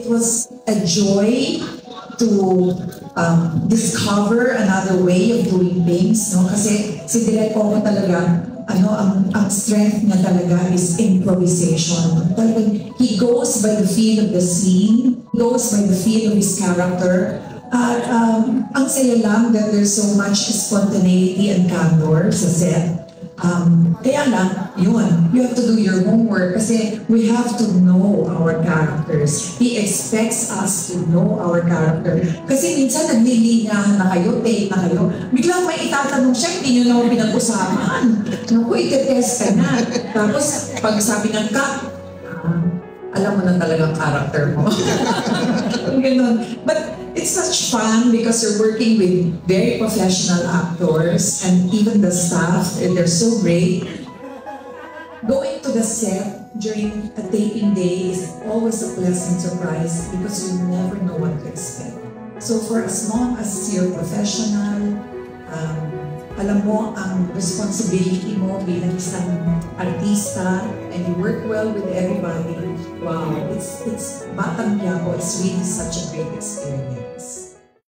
It was a joy to discover another way of doing things, no? Kasi si Direk Coco talaga, ang strength niya talaga is improvisation. Talagang, he goes by the feel of the scene, he goes by the feel of his character. At ang saya lang that there's so much spontaneity and candor sa set. Kaya lang, yun, you have to do your homework kasi we have to know our characters. He expects us to know our character. Kasi minsan naglilinya na kayo, take na kayo, biglang may itatanong siya, hindi nyo naman pinag-usapan. Naku, itetest ka na. Tapos, pag sabi ng cut, alam mo na talagang character mo. But it's such fun because you're working with very professional actors and even the staff, and they're so great. Going to the set during a taping day is always a pleasant surprise because you never know what to expect. So for as long as you're professional, alam mo ang responsibility mo bilang isang artista and you work well with everybody, wow, it's Batang Quiapo, it's really such a great experience.